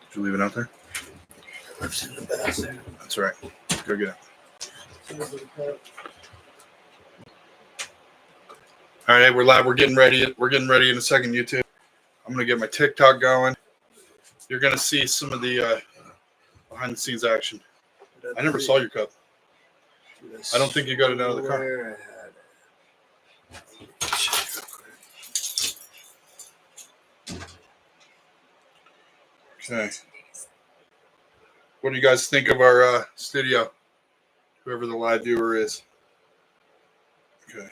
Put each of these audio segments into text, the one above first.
Did you leave it out there? It's in the bathroom. That's right. Go get it. All right, we're live. We're getting ready. We're getting ready in a second, YouTube. I'm going to get my TikTok going. You're going to see some of the behind-the-scenes action. I never saw your cup. I don't think you got it out of the car. Okay. What do you guys think of our studio? Whoever the live viewer is. Okay.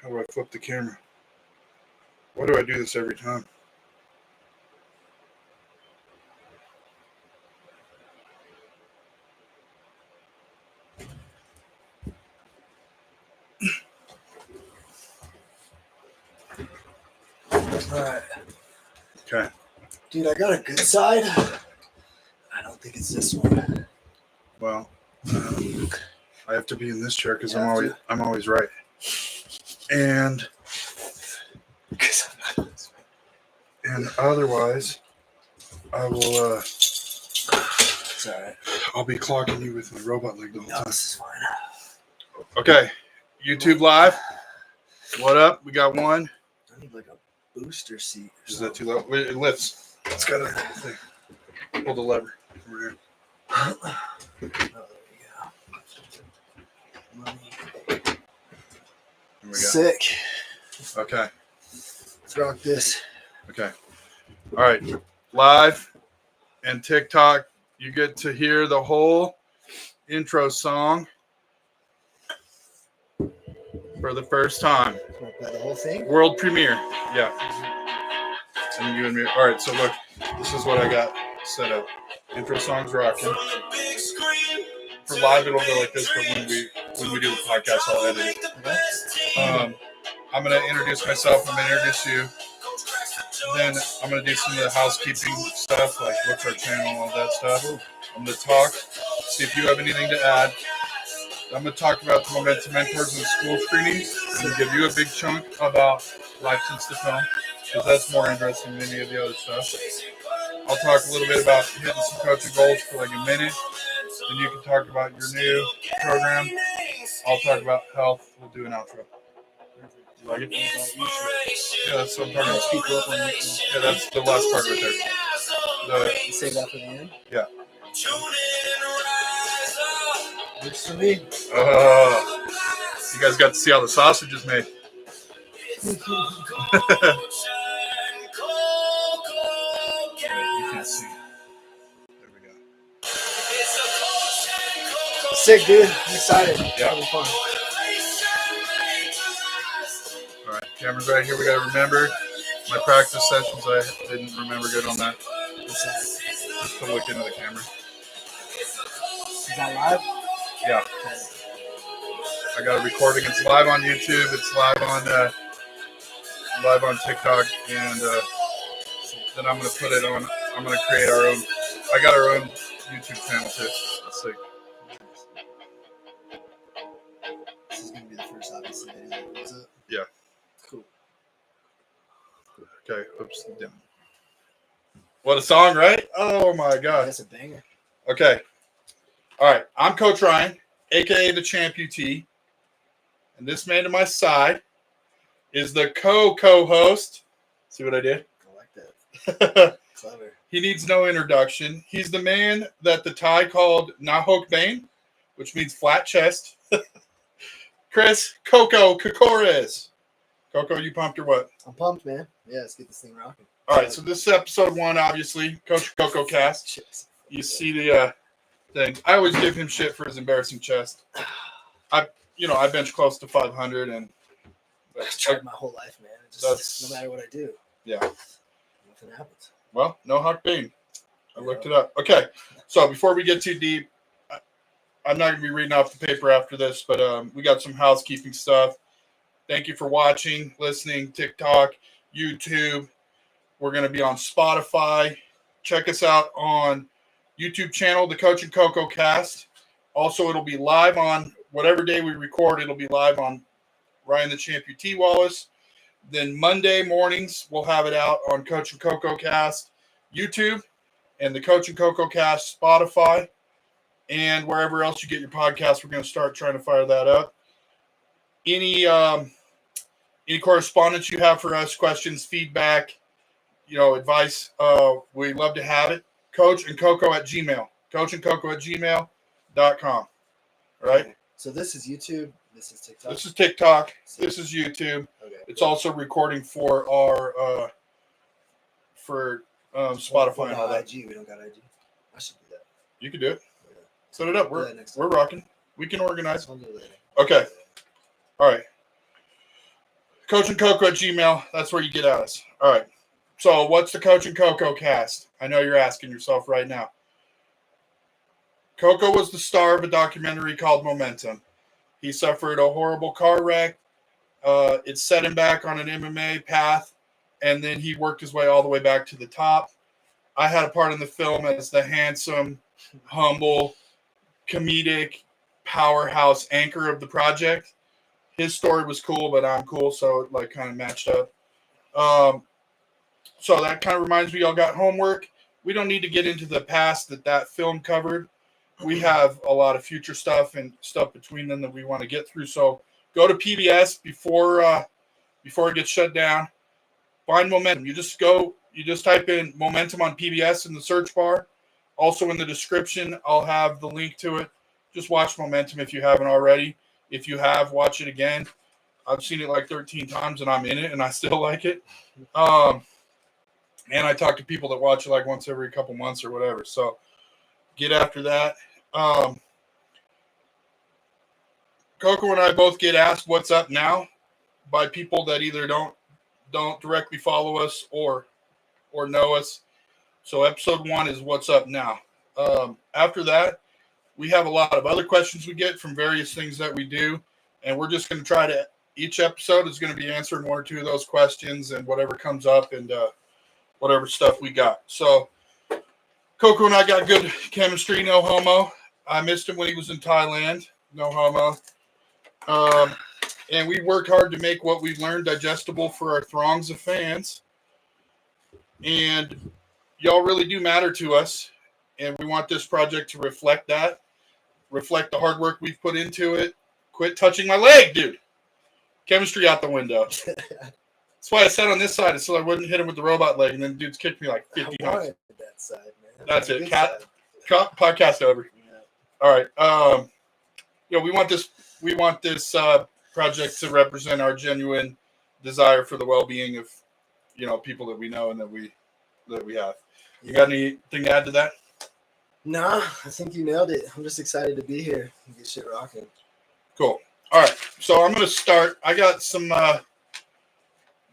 How do I flip the camera? Why do I do this every time? Alright. Okay. Dude, I got a good side. I don't think it's this one. Well, I have to be in this chair because I'm always right. And otherwise, I will. It's alright. I'll be clocking you with my robot leg the whole No, time. this is fine. Okay, YouTube Live. What up? We got one. I need like a booster seat. Is that too low? Wait, it lifts. It's got a thing. Pull the lever over here. Oh, there we go. Money. Here we go. Sick. Okay. Let's rock this. Okay. All right. Live and TikTok. You get to hear the whole intro song for the first time. Want to play the whole thing? World premiere. Yeah. And you and me. All right. So look, this is what I got set up. Intro song's rocking. For live, it'll go like this, but when we do the podcast, I'll edit it. I'm going to introduce myself. I'm going to introduce you. Then I'm going to do some of the housekeeping stuff, like what's our channel, all that stuff. I'm going to talk, see if you have anything to add. I'm going to talk about the Momentum Mentors and school screenings and give you a big chunk about Life Since the Film, because that's more interesting than any of the other stuff. I'll talk a little bit about hitting some coaching goals for like a minute. Then you can talk about your new program. I'll talk about health. We'll do an outro. You like it? Yeah, that's what I'm talking about. Yeah, that's the last part right there. You save that for the end? Yeah. Works for me. You guys got to see how the sausage is made. You can't see. There we go. Sick, dude. I'm excited. Yeah. It'll be fun. All right, camera's right here. We got to remember my practice sessions. I didn't remember good on that. Just to look into the camera. Is that live? Yeah. I got a recording. It's live on YouTube. It's live on TikTok, and then I'm gonna put it on. I'm gonna create our own. I got our own YouTube channel too. Let's see. This is gonna be the first obviously video, is it? Yeah. Cool. Okay. Oops. Down. What a song, right? Oh my God. That's a banger. Okay. All right. I'm Coach Ryan, aka the Champ UT, and this man to my side is the co-host. See what I did? I like that. Clever. He needs no introduction. He's the man that the Thai called Nahok Bane, which means flat chest. Chris Coco Kokores. Coco, you pumped or what? I'm pumped, man. Yeah, let's get this thing rocking. All right, so this is episode 1, obviously. Coach Coco Cast. You see the thing. I always give him shit for his embarrassing chest. I bench close to 500, and I've tried my whole life, man. It just, no matter what I do. Yeah. Nothing happens. Well, no Hawk Bean. I looked it up. Okay, so before we get too deep, I'm not going to be reading off the paper after this, but we got some housekeeping stuff. Thank you for watching, listening, TikTok, YouTube. We're going to be on Spotify. Check us out on YouTube channel, the Coach and Coco Cast. Also, it'll be live on whatever day we record. It'll be live on Ryan the Champion T. Wallace. Then Monday mornings, we'll have it out on Coach and Coco Cast YouTube and the Coach and Coco Cast Spotify and wherever else you get your podcast. We're going to start trying to fire that up. Any correspondence you have for us, questions, feedback, advice, we love to have it. Coach and Coco at Gmail. coachandcoco@gmail.com. Right? So this is YouTube. This is TikTok. This is TikTok. This is YouTube. Okay. It's also recording for our Spotify and all that. IG. We don't got IG. I should do that. You can do it. Yeah. Set it up. We're rocking. We can organize. I'll do it later. Okay. All right. Coach and Coco at Gmail. That's where you get at us. All right. So what's the Coach and Coco Cast? I know you're asking yourself right now. Coco was the star of a documentary called Momentum. He suffered a horrible car wreck. It set him back on an MMA path, and then he worked his way all the way back to the top. I had a part in the film as the handsome, humble, comedic powerhouse anchor of the project. His story was cool, but I'm cool, so it kind of matched up. So that kind of reminds me, y'all got homework. We don't need to get into the past that film covered. We have a lot of future stuff and stuff between them that we want to get through. So go to PBS before it gets shut down. Find Momentum. You just type in Momentum on PBS in the search bar. Also in the description, I'll have the link to it. Just watch Momentum if you haven't already. If you have, watch it again. I've seen it like 13 times and I'm in it and I still like it. And I talk to people that watch it like once every couple months or whatever. So get after that. Coco and I both get asked what's up now by people that either don't directly follow us or know us. So episode 1 is what's up now. After that, we have a lot of other questions we get from various things that we do, and we're just going to try to, each episode is going to be answering 1 or 2 of those questions and whatever comes up and whatever stuff we got. So Coco and I got good chemistry, no homo. I missed him when he was in Thailand, no homo. And we work hard to make what we've learned digestible for our throngs of fans. And y'all really do matter to us. And we want this project to reflect that, reflect the hard work we've put into it. Quit touching my leg, dude. Chemistry out the window. That's why I sat on this side so I wouldn't hit him with the robot leg. And then dudes kicked me like 50 times. That side, man. That's it. Podcast over. Yeah. All right. We want this project to represent our genuine desire for the well-being of, people that we know and that we have. You got anything to add to that? Nah, I think you nailed it. I'm just excited to be here and get shit rocking. Cool. All right. So I'm going to start. I got some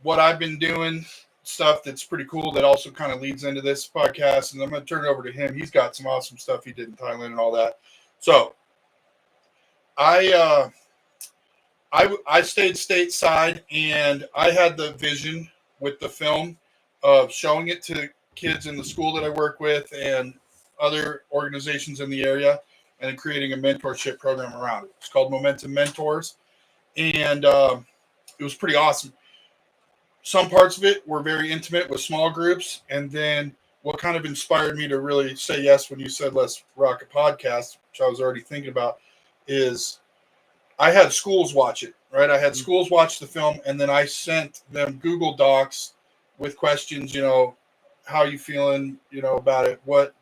what I've been doing stuff that's pretty cool that also kind of leads into this podcast, and I'm going to turn it over to him. He's got some awesome stuff he did in Thailand and all that. So I stayed stateside, and I had the vision with the film of showing it to kids in the school that I work with and other organizations in the area, and then creating a mentorship program around it. It's called Momentum Mentors, and it was pretty awesome. Some parts of it were very intimate with small groups, and then what kind of inspired me to really say yes when you said let's rock a podcast, which I was already thinking about, is I had schools watch it, right? I had schools watch the film, and then I sent them Google Docs with questions, how you feeling, about it? What's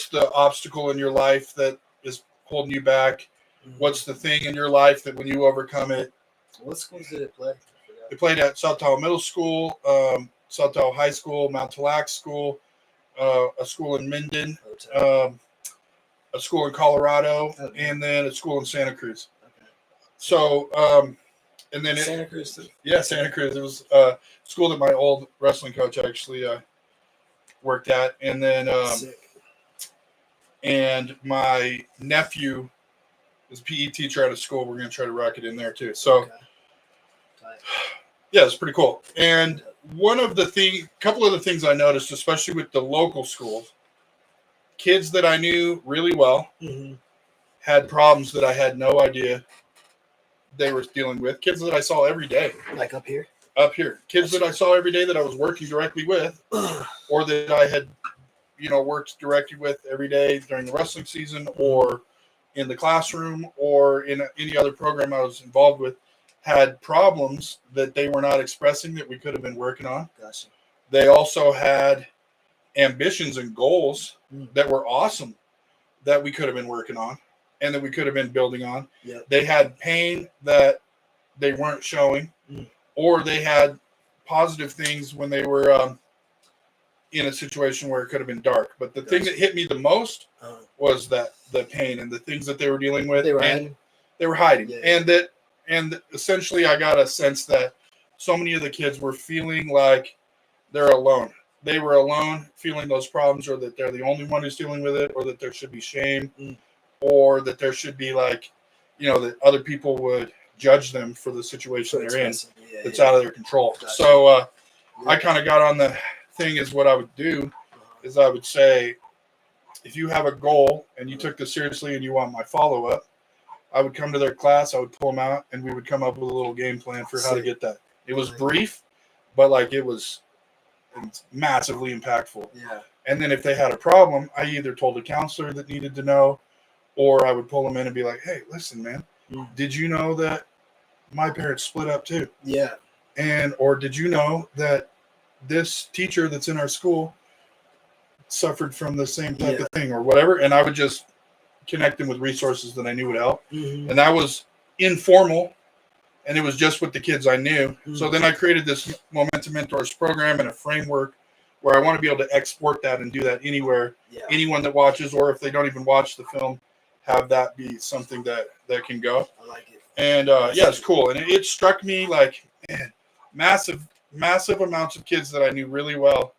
the obstacle in your life that is holding you back? Mm-hmm. What's the thing in your life that when you overcome it? What schools did it play? It played at South Tahoe Middle School, South Tahoe High School, Mount Talac School, a school in Minden, a school in Colorado, and then a school in Santa Cruz. Okay. So, and then Santa Cruz. Santa Cruz. It was a school that my old wrestling coach actually worked at, and then and my nephew as a PE teacher out of school, we're going to try to rock it in there too. So, Okay. Tight. yeah, it's pretty cool. And couple of the things I noticed, especially with the local schools, kids that I knew really well had problems that I had no idea they were dealing with. Kids that I saw every day. Like up here? Up here. Kids that I saw every day that I was working directly with, or that I had, worked directly with every day during the wrestling season, or in the classroom, or in any other program I was involved with, had problems that they were not expressing that we could have been working on. Gotcha. They also had ambitions and goals that were awesome that we could have been working on and that we could have been building on. Yep. They had pain that they weren't showing, or they had positive things when they were in a situation where it could have been dark. But the thing that hit me the most was that the pain and the things that they were dealing with. They were hiding. Yeah. And essentially I got a sense that so many of the kids were feeling like they're alone. They were alone feeling those problems, or that they're the only one who's dealing with it, or that there should be shame, or that there should be that other people would judge them for the situation they're in. It's out of their control. Gotcha. So I kind of got on the thing is what I would do is I would say, if you have a goal and you took this seriously and you want my follow-up, I would come to their class, I would pull them out, and we would come up with a little game plan for how to get that. It was brief, but it was massively impactful. Yeah. And then if they had a problem, I either told a counselor that needed to know, or I would pull them in and be like, hey, listen, man, did you know that my parents split up too? Yeah. Or did you know that this teacher that's in our school suffered from the same type of thing, or whatever? And I would just connect them with resources that I knew would help. And that was informal, and it was just with the kids I knew. So then I created this Momentum Mentors program and a framework where I want to be able to export that and do that anywhere. Anyone that watches, or if they don't even watch the film, have that be something that can go. I like it. And it's cool. And it struck me like, man, massive amounts of kids that I knew really well,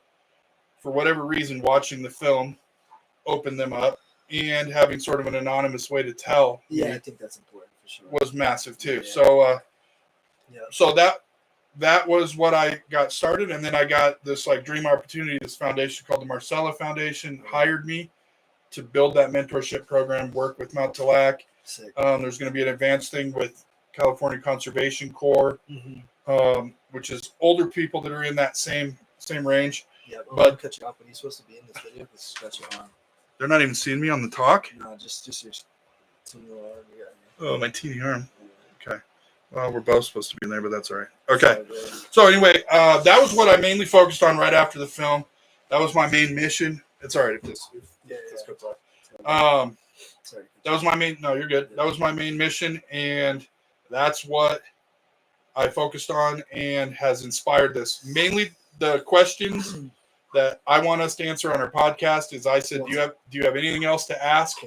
for whatever reason, watching the film opened them up, and having sort of an anonymous way to tell. Yeah, I think that's important for sure. Was massive too. Yeah. So that was what I got started, and then I got this dream opportunity. This foundation called the Marcella Foundation hired me to build that mentorship program, work with Mount Talac. There's going to be an advanced thing with California Conservation Corps, which is older people that are in that same range. Yeah, but cut you off, but he's supposed to be in this video because stretch your arm. They're not even seeing me on the talk? No, just your teeny arm. Oh, my teeny arm. Okay. Well, we're both supposed to be in there, but that's all right. Okay. So anyway, that was what I mainly focused on right after the film. That was my main mission. It's all right if this cuts off. Sorry. That was my main. No, you're good. That was my main mission, and that's what I focused on, and has inspired this. Mainly the questions that I want us to answer on our podcast is, I said, do you have anything else to ask?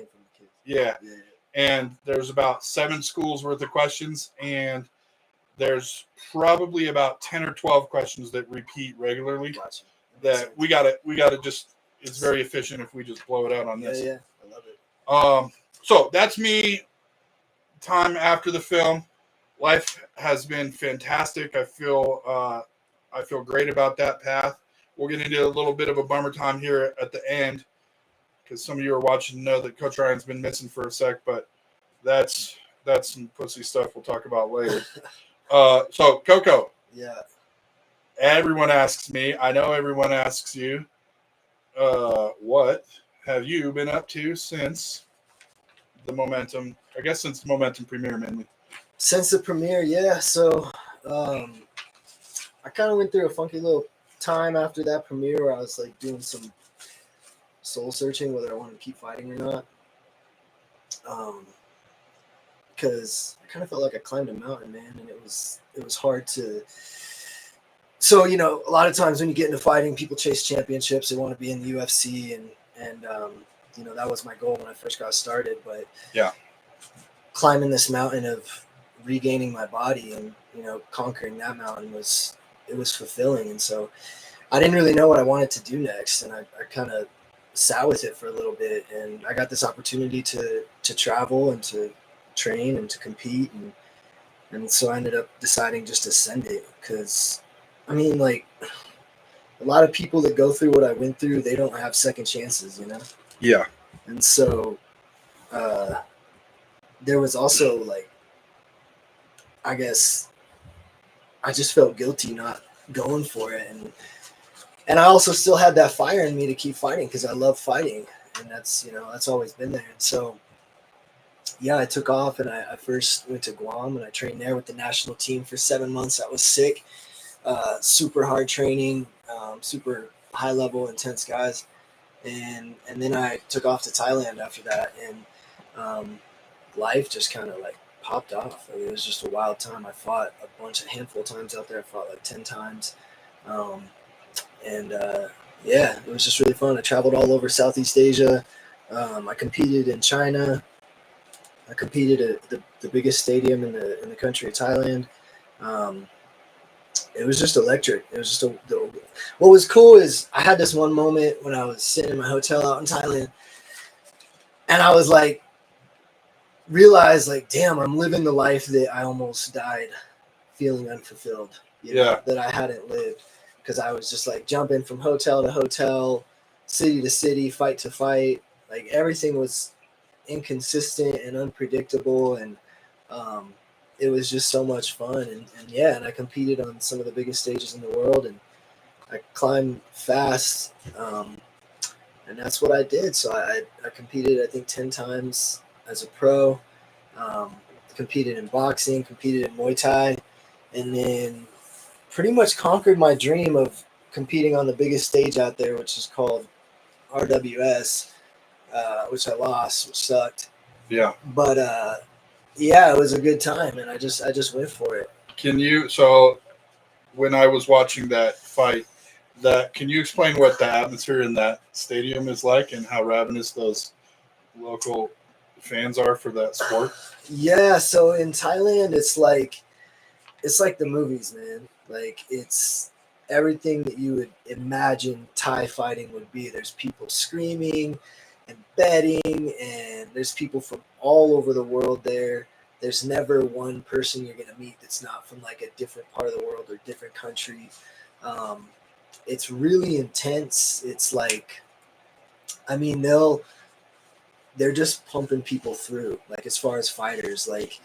Yeah. And there's about 7 schools worth of questions, and there's probably about 10 or 12 questions that repeat regularly. Gotcha. That we gotta just, it's very efficient if we just blow it out on this. Yeah, I love it. So that's me. Time after the film, life has been fantastic. I feel great about that path. We'll get into a little bit of a bummer time here at the end, because some of you are watching know that Coach Ryan's been missing for a sec, but that's some pussy stuff we'll talk about later. So Coco. Yeah. Everyone asks me, I know everyone asks you, what have you been up to since the Momentum, since the Momentum premiere mainly? Since the premiere, yeah. So I kind of went through a funky little time after that premiere where I was doing some soul searching, whether I wanted to keep fighting or not. Because I kind of felt like I climbed a mountain, man, and it was hard to. So, a lot of times when you get into fighting, people chase championships. They want to be in the UFC, and that was my goal when I first got started. But climbing this mountain of regaining my body and conquering that mountain was fulfilling. And so I didn't really know what I wanted to do next, and I kind of sat with it for a little bit. And I got this opportunity to travel and to train and to compete, and so I ended up deciding just to send it because, I mean, like a lot of people that go through what I went through, they don't have second chances, you know. Yeah. And so uh, there was also like, I guess I just felt guilty not going for it, and I also still had that fire in me to keep fighting because I love fighting, and that's, that's always been there. And so yeah, I took off, and I first went to Guam, and I trained there with the national team for 7 months. I was sick, super hard training, super high level, intense guys, and then I took off to Thailand after that, and life just kind of like popped off. Like, it was just a wild time. I fought a handful of times out there. I fought like 10 times, um, and yeah, it was just really fun. I traveled all over Southeast Asia. I competed in China. I competed at the biggest stadium in the country of Thailand. Um, it was just electric. It was just what was cool is I had this one moment when I was sitting in my hotel out in Thailand, and I was like, realized like, damn, I'm living the life that I almost died feeling unfulfilled. That I hadn't lived because I was just like jumping from hotel to hotel, city to city, fight to fight. Like everything was inconsistent and unpredictable, and it was just so much fun, and yeah, and I competed on some of the biggest stages in the world, and I climbed fast, and that's what I did. So I competed, I think, 10 times as a pro, um, competed in boxing, competed in Muay Thai, and then pretty much conquered my dream of competing on the biggest stage out there, which is called RWS, which I lost, which sucked. Yeah. But yeah, it was a good time, and I just went for it. So when I was watching that fight, can you explain what the atmosphere in that stadium is like and how ravenous those local fans are for that sport? Yeah, so in Thailand, it's like the movies, man. Like it's everything that you would imagine Thai fighting would be. There's people screaming and betting, and there's people from all over the world there. There's never one person you're gonna meet that's not from like a different part of the world or different country. Um, it's really intense. It's like, I mean, they're just pumping people through. Like as far as fighters, like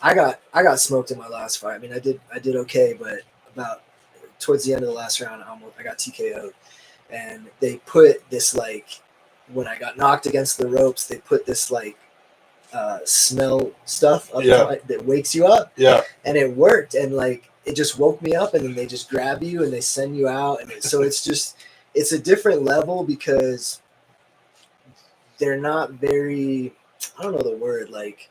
I got smoked in my last fight. I mean, I did okay, but about towards the end of the last round, I got TKO'd, and they put this like when I got knocked against the ropes, they put this like smell stuff up that wakes you up. Yeah, and it worked, and like it just woke me up, and then they just grab you and they send you out, and so it's a different level because they're not very, I don't know the word, like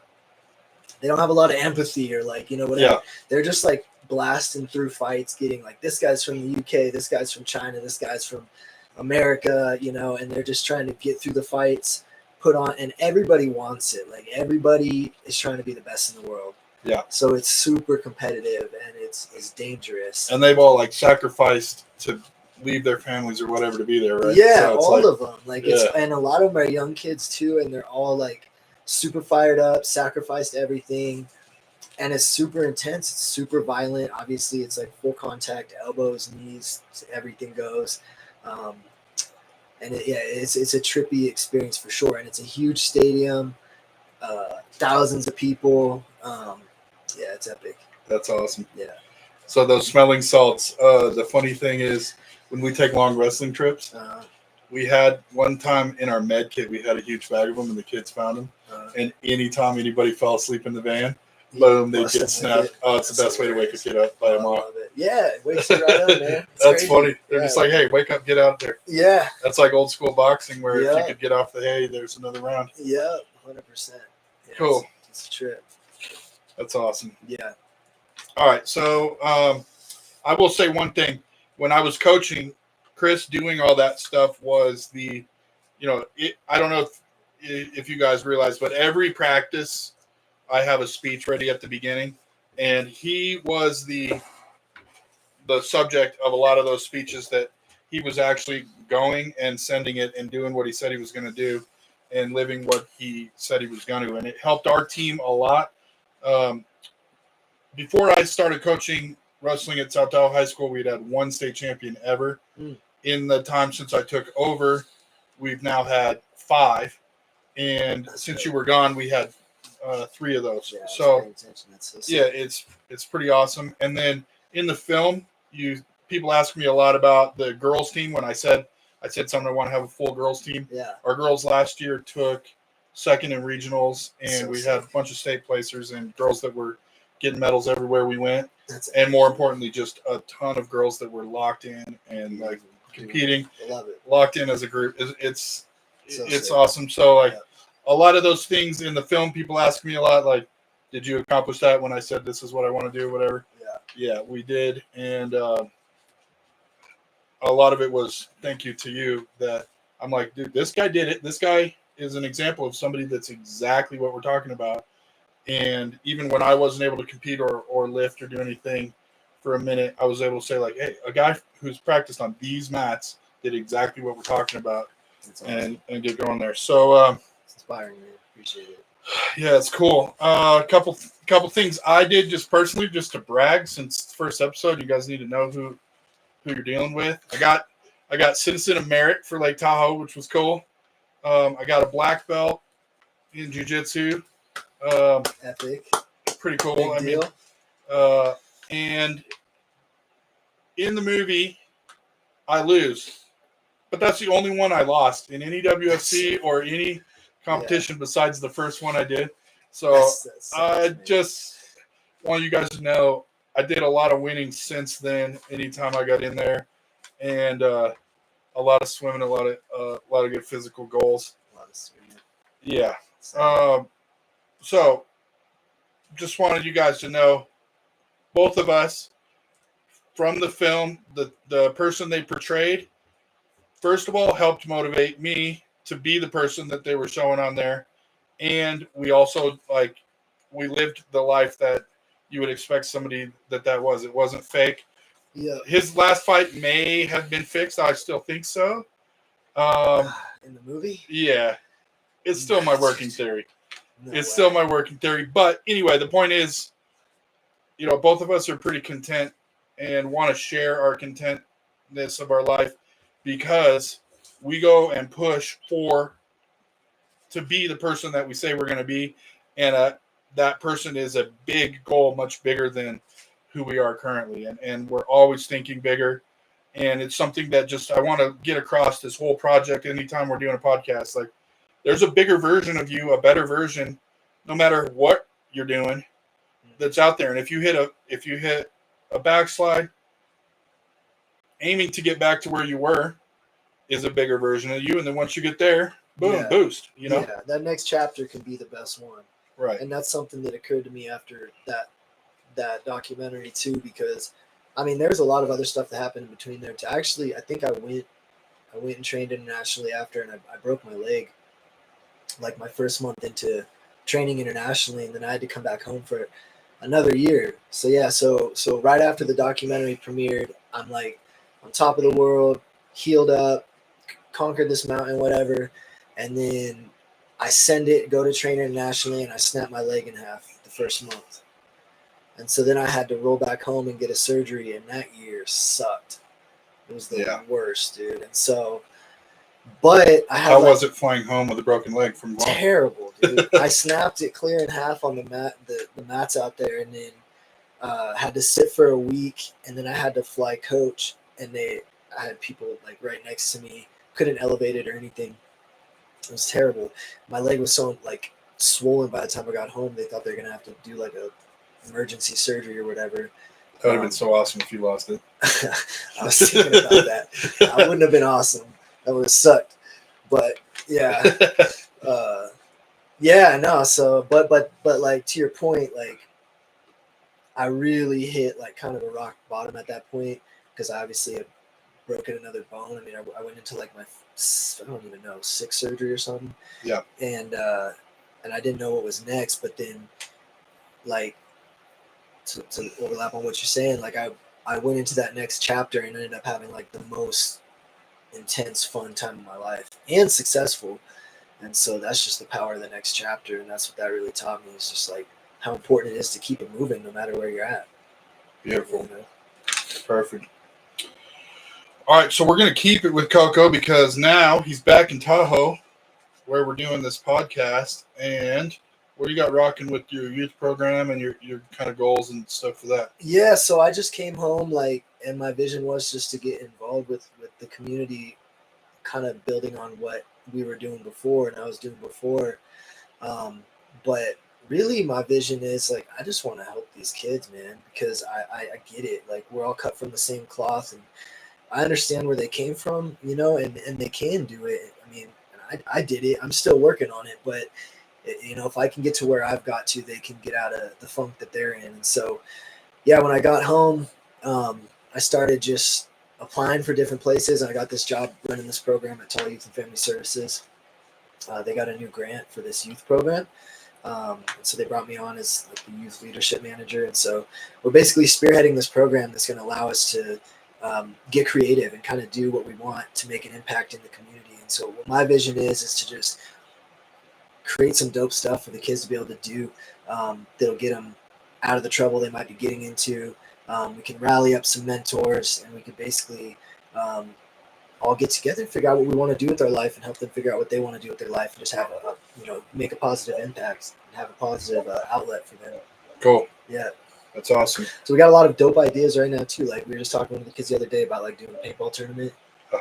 they don't have a lot of empathy or like, whatever. Yeah. They're just like blasting through fights, getting like, this guy's from the UK, this guy's from China, this guy's from America, and they're just trying to get through the fights, put on, and everybody wants it. Like everybody is trying to be the best in the world. Yeah. So it's super competitive, and it's dangerous. And they've all like sacrificed to leave their families or whatever to be there, right? Yeah, so all of them. Like yeah. and a lot of them are young kids too, and they're all like super fired up, sacrificed everything, and it's super intense. It's super violent. Obviously, it's like full contact, elbows, knees, everything goes. And it's a trippy experience for sure, and it's a huge stadium, thousands of people. Yeah, it's epic. That's awesome. Yeah. So those smelling salts. The funny thing is, when we take long wrestling trips, we had one time in our med kit, we had a huge bag of them, and the kids found them. And anytime anybody fell asleep in the van, boom, they'd get snapped. Oh, it's the best way to wake a kid up by them off. Yeah, it wakes you right up, man. That's crazy. Funny. They're just like, hey, wake up, get out of there. Yeah. That's like old school boxing where if you could get off the hay, there's another round. Yeah, 100%. Yeah, cool. It's a trip. That's awesome. Yeah. All right. So I will say one thing. When I was coaching, Chris doing all that stuff was I don't know if you guys realize, but every practice I have a speech ready at the beginning, and he was the subject of a lot of those speeches that he was actually going and sending it and doing what he said he was going to do. and living what he said he was going to. And it helped our team a lot. Before I started coaching wrestling at South Tahoe High School, we'd had one state champion ever. In the time since I took over, we've now had 5. And That's since great. you were gone, we had 3 of those. Yeah, So that's so yeah, sick. it's pretty awesome. And then in the film, people ask me a lot about the girls team. When I said something, I want to have a full girls team. Yeah. Our girls last year took 2nd in regionals, and So we sick. had a bunch of state placers and girls that were getting medals everywhere we went. That's And more importantly, just a ton of girls that were locked in and like competing. I love it. Locked in as a group. It's So it's sick. awesome. So like Yeah. a lot of those things in the film, people ask me a lot, like, did you accomplish that when I said this is what I want to do, whatever? Yeah, we did. And a lot of it was thank you to you that I'm like, dude, this guy did it. This guy is an example of somebody that's exactly what we're talking about. And even when I wasn't able to compete or lift or do anything for a minute, I was able to say, like, hey, a guy who's practiced on these mats did exactly what we're talking about. That's awesome. and get going there. So it's inspiring, man. Appreciate it. Yeah, it's cool. A couple things I did just personally, just to brag. Since the first episode, you guys need to know who you're dealing with. I got Citizen of Merit for Lake Tahoe, which was cool. I got a black belt in jiu-jitsu. Epic. Pretty cool. Big deal. And in the movie, I lose, but that's the only one I lost in any WFC or any competition besides the first one I did. So I just want you guys to know I did a lot of winning since then. Anytime I got in there, and a lot of swimming, a lot of good physical goals. A lot of swimming. Yeah. So just wanted you guys to know, both of us from the film, the person they portrayed, first of all, helped motivate me to be the person that they were showing on there. And we also, like, we lived the life that you would expect somebody that was. It wasn't fake. Yeah. His last fight may have been fixed. I still think so. In the movie? Yeah. It's still my working theory. It's still my working theory. But anyway, the point is, both of us are pretty content and want to share our contentness of our life because we go and push to be the person that we say we're going to be. And that person is a big goal, much bigger than who we are currently. And we're always thinking bigger. And it's something that just I want to get across this whole project anytime we're doing a podcast. Like, there's a bigger version of you, a better version, no matter what you're doing, that's out there. And if you hit a backslide, aiming to get back to where you were is a bigger version of you. And then once you get there, boom, boost, Yeah, that next chapter can be the best one. Right. And that's something that occurred to me after that documentary too, because I mean, there's a lot of other stuff that happened in between there too. Actually, I think I went and trained internationally after, and I broke my leg like my first month into training internationally, and then I had to come back home for another year. So yeah, so right after the documentary premiered, I'm like on top of the world, healed up, conquered this mountain, whatever, and then I go to train internationally, and I snapped my leg in half the first month. And so then I had to roll back home and get a surgery, and that year sucked. It was the worst, dude. And so, but I had. How was it flying home with a broken leg from home? Terrible, dude. I snapped it clear in half on the mat, the mats out there, and then had to sit for a week, and then I had to fly coach, and I had people like right next to me, couldn't elevate it or anything. It was terrible. My leg was so like swollen by the time I got home. They thought they were gonna have to do like a emergency surgery or whatever. That would have been so awesome if you lost it. I was thinking about that. I wouldn't have been awesome. That would have sucked. But yeah. No. So, but like to your point, like I really hit like kind of a rock bottom at that point because I obviously had broken another bone. I mean, I went into like my, I don't even know, 6th surgery or something. Yeah. And I didn't know what was next, but then like to overlap on what you're saying, like I went into that next chapter and ended up having like the most intense fun time of my life and successful. And so that's just the power of the next chapter, and that's what that really taught me. Is just like how important it is to keep it moving no matter where you're at. Beautiful. You know? Perfect. All right, so we're going to keep it with Coco because now he's back in Tahoe where we're doing this podcast. And what do you got rocking with your youth program and your kind of goals and stuff for that? Yeah, so I just came home, and my vision was just to get involved with the community, kind of building on what we were doing before and I was doing before. But really my vision is like, I just want to help these kids, man, because I get it. Like, we're all cut from the same cloth, and I understand where they came from, and they can do it. I mean, I did it. I'm still working on it, but if I can get to where I've got to, they can get out of the funk that they're in. And so, yeah, when I got home, I started just applying for different places. I got this job running this program at Tall Youth and Family Services. They got a new grant for this youth program. So they brought me on as like the youth leadership manager. And so we're basically spearheading this program that's going to allow us to get creative and kind of do what we want to make an impact in the community. And so what my vision is to just create some dope stuff for the kids to be able to do that'll get them out of the trouble they might be getting into. We can rally up some mentors, and we can basically all get together and figure out what we want to do with our life and help them figure out what they want to do with their life and just have make a positive impact and have a positive outlet for them. Cool. Yeah. That's awesome. So we got a lot of dope ideas right now too. Like, we were just talking with the kids the other day about like doing a paintball tournament.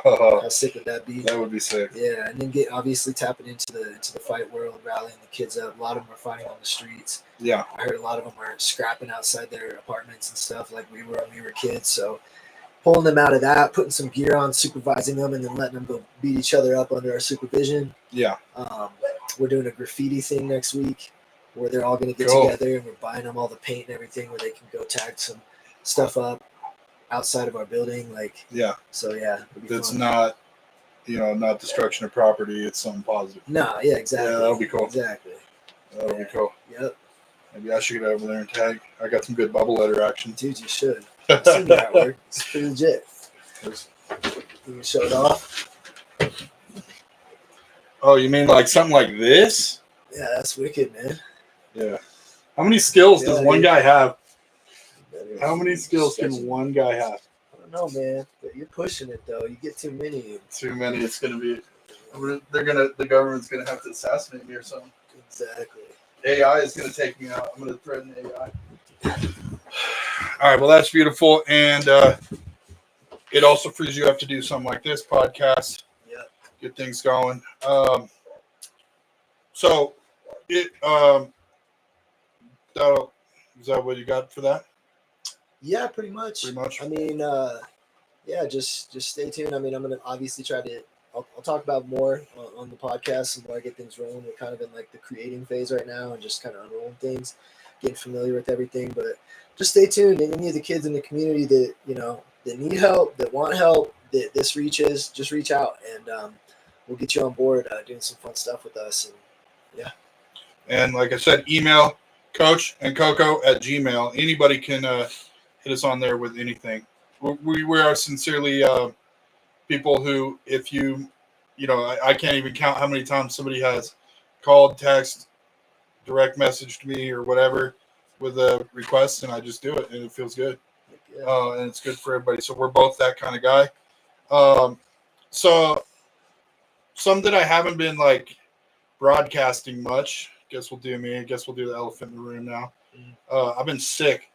How sick would that be? That would be sick. Yeah, and then obviously tapping into the fight world, rallying the kids up. A lot of them are fighting on the streets. Yeah. I heard a lot of them are scrapping outside their apartments and stuff like we were when we were kids. So pulling them out of that, putting some gear on, supervising them, and then letting them go beat each other up under our supervision. Yeah. We're doing a graffiti thing next week where they're all going to get Cool. together, and we're buying them all the paint and everything where they can go tag some stuff up outside of our building. So yeah. It's not, not destruction of property. It's something positive. No, yeah, exactly. Yeah, that'll be cool. Exactly. That'll be cool. Yep. Maybe I should get over there and tag. I got some good bubble letter action. Dude, you should. I've seen your artwork. It's pretty legit. You can show it off. Oh, you mean like something like this? Yeah, that's wicked, man. Yeah. How many skills does one guy have? How many skills can one guy have? I don't know, man. But you're pushing it, though. You get too many. Too many. It's going to be... The government's going to have to assassinate me or something. Exactly. AI is going to take me out. I'm going to threaten AI. All right, well, that's beautiful. And it also frees you up to do something like this podcast. Yeah. Get things going. So, is that what you got for that? Yeah, pretty much. Pretty much. I mean, yeah, just stay tuned. I mean, I'm going to obviously try to... I'll talk about more on the podcast and where I get things rolling. We're kind of in like the creating phase right now and just kind of unrolling things, getting familiar with everything. But just stay tuned. And any of the kids in the community that, that need help, that want help, that this reaches, just reach out and we'll get you on board doing some fun stuff with us. And yeah. And like I said, email Coach and Coco at Gmail. Anybody can hit us on there with anything. We are sincerely people who, if I can't even count how many times somebody has called, text, direct messaged me or whatever with a request, and I just do it, and it feels good. Yeah. And it's good for everybody. So we're both that kind of guy. So some that I haven't been like broadcasting much. Guess we'll do me. I guess we'll do the elephant in the room now. I've been sick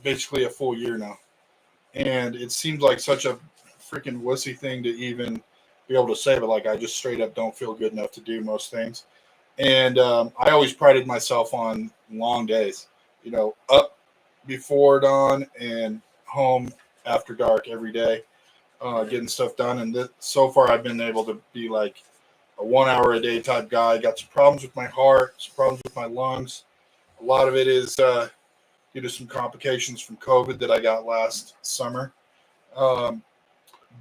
basically a full year now, and it seems like such a freaking wussy thing to even be able to say, but like I just straight up don't feel good enough to do most things. And I always prided myself on long days, up before dawn and home after dark every day, getting stuff done. And so far I've been able to be like a 1 hour a day type guy. Got some problems with my heart, some problems with my lungs. A lot of it is due to some complications from COVID that I got last summer.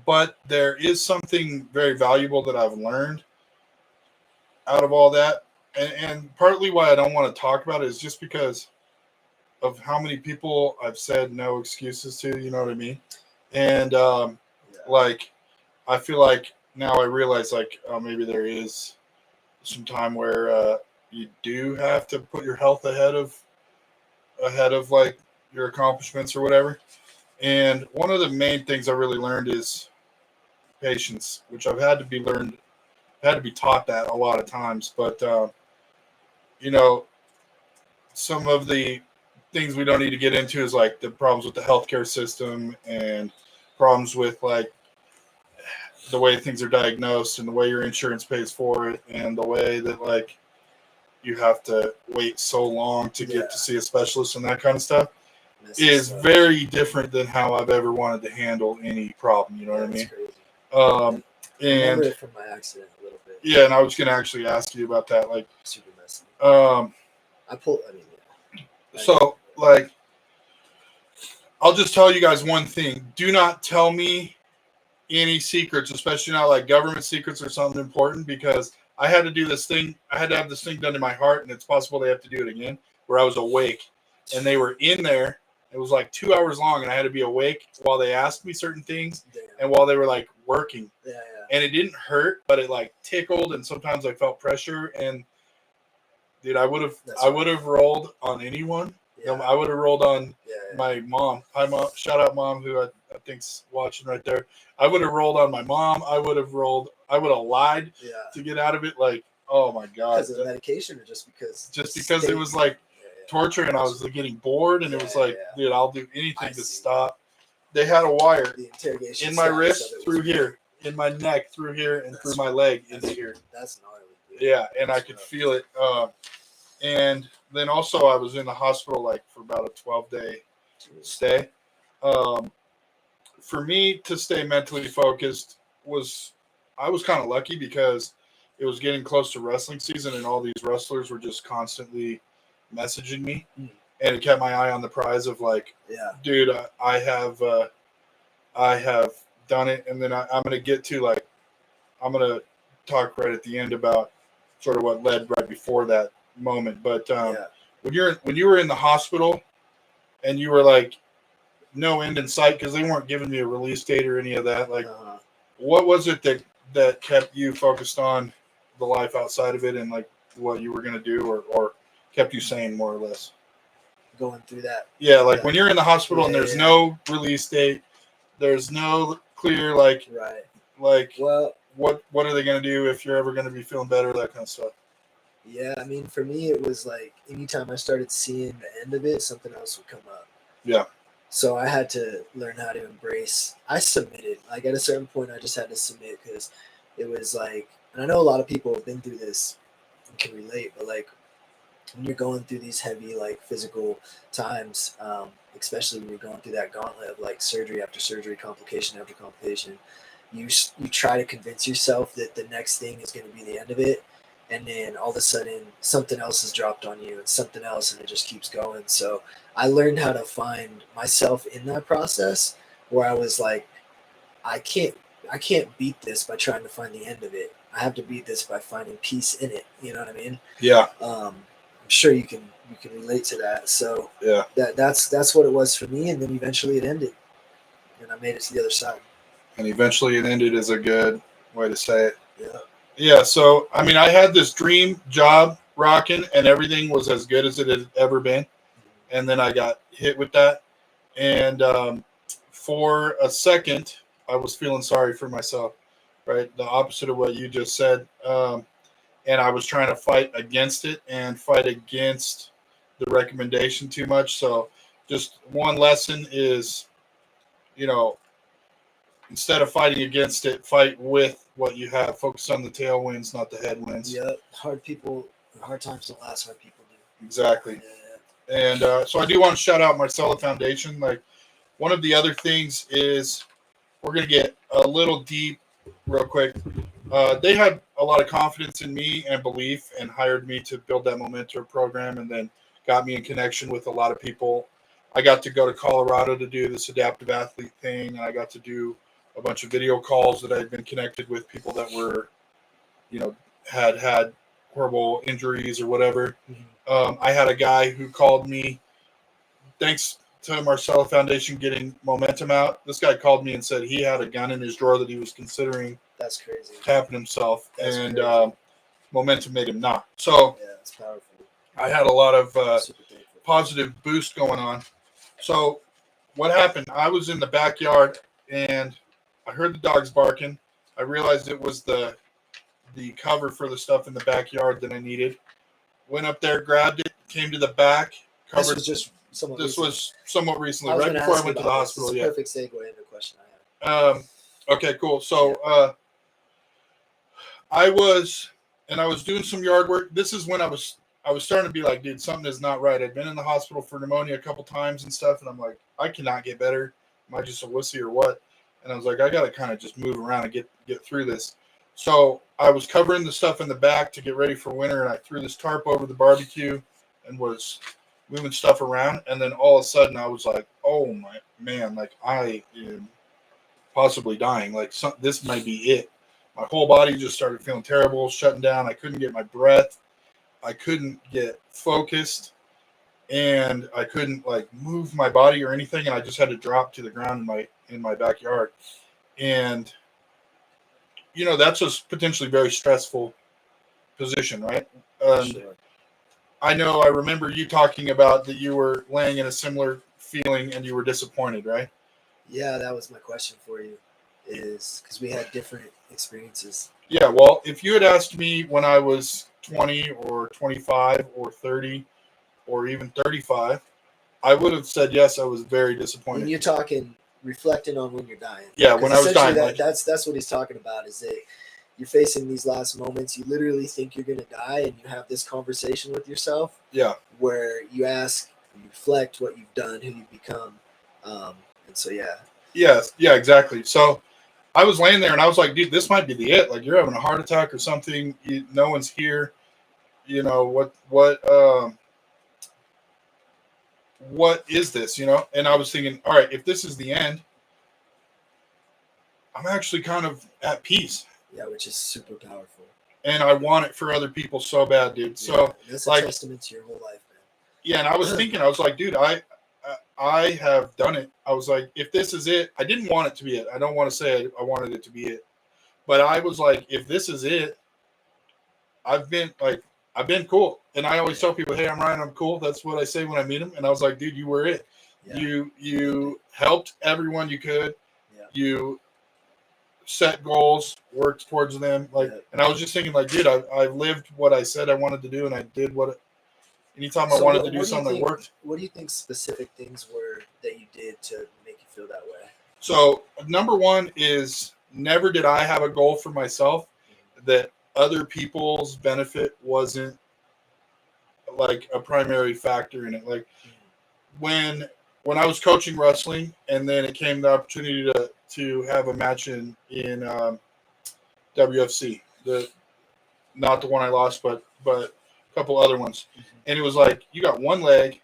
But there is something very valuable that I've learned out of all that. And partly why I don't want to talk about it is just because of how many people I've said no excuses to, you know what I mean? And like, I feel like now I realize like, maybe there is some time where you do have to put your health ahead of like your accomplishments or whatever. And one of the main things I really learned is patience, which had to be taught that a lot of times. But you know, some of the things we don't need to get into is like the problems with the healthcare system and problems with like the way things are diagnosed and the way your insurance pays for it and the way that like you have to wait so long to get to see a specialist and that kind of stuff is very different than how I've ever wanted to handle any problem. You know what I mean? Crazy. I remember it from my accident a little bit. Yeah, and I was going to actually ask you about that. Like, super messy. So, like, I'll just tell you guys one thing. Do not tell me any secrets, especially not like government secrets or something important, because I had to do this thing. I had to have this thing done in my heart, and it's possible they have to do it again, where I was awake, and they were in there. It was like 2 hours long, and I had to be awake while they asked me certain things. Damn. And while they were like working. Yeah. And it didn't hurt, but it like tickled, and sometimes I felt pressure. And dude, I would have rolled on anyone. Yeah. I would have rolled on my mom. Hi, Mom. Shout out, Mom, who I think's watching right there. I would have rolled on my mom. I would have lied to get out of it. Like, oh my God. Because of the medication, or just because? Just because it was like torture, and I was like, getting bored, and it was like, dude, I'll do anything to stop. They had a wire in my wrist through here, in my neck through here, and through my leg into here. That's gnarly. Dude. Yeah, and I could feel it. And then also I was in the hospital like for about a 12-day stay. For me to stay mentally focused I was kind of lucky because it was getting close to wrestling season, and all these wrestlers were just constantly messaging me. And it kept my eye on the prize of like, dude, I have done it. And then I'm going to get to like, I'm going to talk right at the end about sort of what led right before that moment. But when you were in the hospital and you were like, no end in sight, because they weren't giving me a release date or any of that. Like, what was it that kept you focused on the life outside of it and like what you were going to do, or kept you sane more or less? Going through that. Yeah, like when you're in the hospital and there's no release date, there's no clear like well, what are they going to do if you're ever going to be feeling better, that kind of stuff. Yeah, I mean, for me it was like anytime I started seeing the end of it, something else would come up. Yeah. So I had to learn how to embrace. I submitted. Like at a certain point I just had to submit, because it was like, and I know a lot of people have been through this and can relate, but like when you're going through these heavy like physical times, especially when you're going through that gauntlet of like surgery after surgery, complication after complication, you try to convince yourself that the next thing is going to be the end of it, and then all of a sudden something else is dropped on you and something else, and it just keeps going. So I learned how to find myself in that process, where I was like, I can't beat this by trying to find the end of it. I have to beat this by finding peace in it. You know what I mean? Yeah. I'm sure you can relate to that. So yeah, that's what it was for me, and then eventually it ended, and I made it to the other side. And eventually it ended is a good way to say it. Yeah. Yeah. So I mean, I had this dream job rocking, and everything was as good as it had ever been, and then I got hit with that, and for a second I was feeling sorry for myself, right? The opposite of what you just said. And I was trying to fight against it and fight against the recommendation too much. So just one lesson is, instead of fighting against it, fight with what you have. Focus on the tailwinds, not the headwinds. Yeah, hard times don't last, hard people do. Exactly. Yeah. And so I do want to shout out Marcella Foundation. Like, one of the other things is, we're going to get a little deep real quick. They had a lot of confidence in me and belief, and hired me to build that Momentum program, and then got me in connection with a lot of people. I got to go to Colorado to do this adaptive athlete thing, and I got to do a bunch of video calls that I'd been connected with people that were, had horrible injuries or whatever. Mm-hmm. I had a guy who called me, thanks to Marcella Foundation getting Momentum out. This guy called me and said he had a gun in his drawer that he was considering. That's crazy. Tapping himself. That's and momentum made him not. So Yeah, it's powerful. I had a lot of Super thankful. positive boost going on. So what happened? I was in the backyard and I heard the dogs barking. I realized it was the cover for the stuff in the backyard that I needed. Went up there, grabbed it, came to the back, This covered. was just somewhat This recent. was somewhat recently, I was right gonna before I ask you went to the about this. hospital. This is Yeah. a perfect segue into the question I had. Okay, cool. So I was doing some yard work. This is when I was starting to be like, dude, something is not right. I'd been in the hospital for pneumonia a couple times and stuff, and I'm like, I cannot get better. Am I just a wussy or what? And I was like, I got to kind of just move around and get through this. So I was covering the stuff in the back to get ready for winter, and I threw this tarp over the barbecue and was moving stuff around. And then all of a sudden, I was like, oh my man, like I am possibly dying. Like this might be it. My whole body just started feeling terrible, shutting down. I couldn't get my breath. I couldn't get focused, and I couldn't like move my body or anything. And I just had to drop to the ground in my backyard. And that's a potentially very stressful position, right? Sure. I know. I remember you talking about that you were laying in a similar feeling and you were disappointed, right? Yeah, that was my question for you. Is because we had different experiences. Yeah, well, if you had asked me when I was 20 or 25 or 30 or even 35, I would have said yes, I was very And disappointed. you're talking reflecting on when you're dying. Yeah, Because when I was essentially dying. that's what he's talking about. Is that you're facing these last moments. You literally think you're gonna die, and you have this conversation with yourself. Yeah. Where you ask, you reflect what you've done, who you've become, and so yeah. Yeah, exactly. So I was laying there and I was like, dude, this might be the it. Like you're having a heart attack or something. No one's here. What is this? And I was thinking, all right, if this is the end, I'm actually kind of at peace. Yeah, which is super powerful. And I want it for other people so bad, dude. So that's a testament to your whole life, man. Yeah, and I was thinking, I was like, dude, I have done it. I was like, if this is it, I didn't want it to be it. I don't want to say I wanted it to be it, but I was like, if this is it, I've been cool. And I always tell people, hey, I'm Ryan, I'm cool. That's what I say when I meet them. And I was like, dude, you were it. Yeah. You helped everyone you could. Yeah. You set goals, worked towards them. And I was just thinking, like, dude, I lived what I said I wanted to do, and I did what. Anytime I wanted to do something that worked. What do you think specific things were that you did to make you feel that way? So number one is never did I have a goal for myself that other people's benefit wasn't like a primary factor in it. Like when I was coaching wrestling, and then it came the opportunity to have a match in WFC, not the one I lost, but a couple other ones, and it was like you got one leg,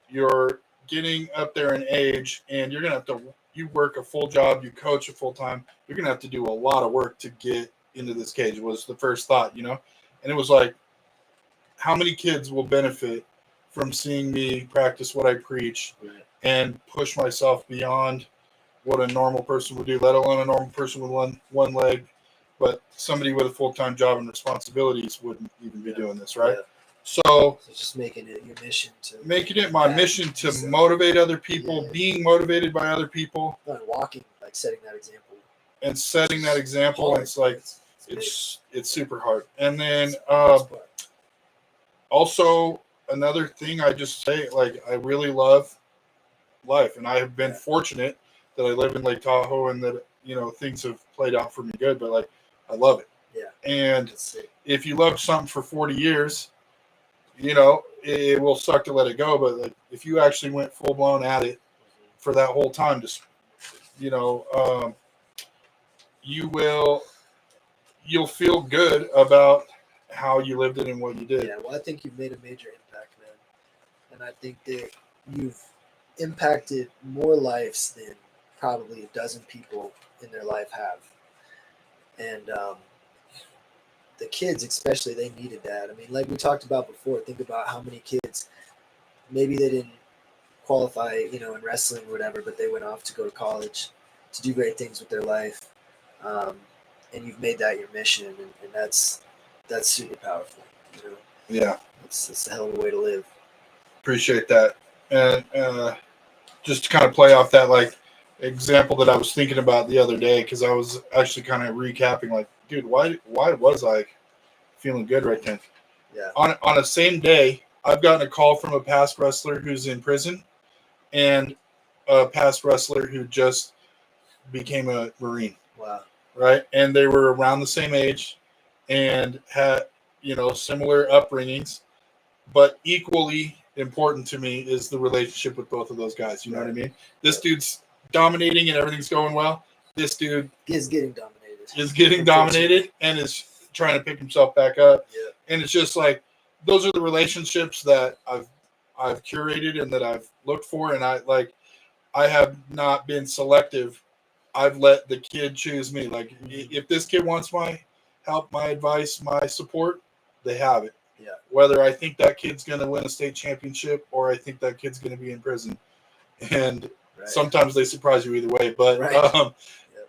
you're getting up there in age, and you're gonna have to. You work a full job, you coach a full time. You're gonna have to do a lot of work to get into this cage. Was the first thought, and it was like, how many kids will benefit from seeing me practice what I preach and push myself beyond what a normal person would do, let alone a normal person with one leg, but somebody with a full-time job and responsibilities wouldn't even be doing this, right? Yeah. So just making it your mission to my mission to motivate other people, being motivated by other people, and walking, like setting that example. And setting that example, it's like it's super hard. And then also another thing I just say, like, I really love life, and I have been fortunate that I live in Lake Tahoe and that things have played out for me good, but like I love it. Yeah. And if you love something for 40 years, it will suck to let it go, but like if you actually went full blown at it for that whole time, just you'll feel good about how you lived it and what you did. Yeah, well, I think you've made a major impact, man. And I think that you've impacted more lives than probably a dozen people in their life have. And the kids especially, they needed that. I mean, like we talked about before, think about how many kids, maybe they didn't qualify, in wrestling or whatever, but they went off to go to college to do great things with their life. And you've made that your mission, and that's that's super powerful. You know? Yeah. It's a hell of a way to live. Appreciate that. And just to kind of play off that like example that I was thinking about the other day, because I was actually kind of recapping, like, dude, why was I feeling good right then? Yeah. On the same day, I've gotten a call from a past wrestler who's in prison, and a past wrestler who just became a Marine. Wow. Right, and they were around the same age, and had similar upbringings, but equally important to me is the relationship with both of those guys. You know what I mean? This dude's dominating and everything's going well. This dude is getting dominated. And is trying to pick himself back up. Yeah. And it's just like those are the relationships that I've curated and that I've looked for, and I have not been selective. I've let the kid choose me. Like, if this kid wants my help, my advice, my support, they have it. Yeah. Whether I think that kid's going to win a state championship or I think that kid's going to be in prison. And sometimes they surprise you either way. But,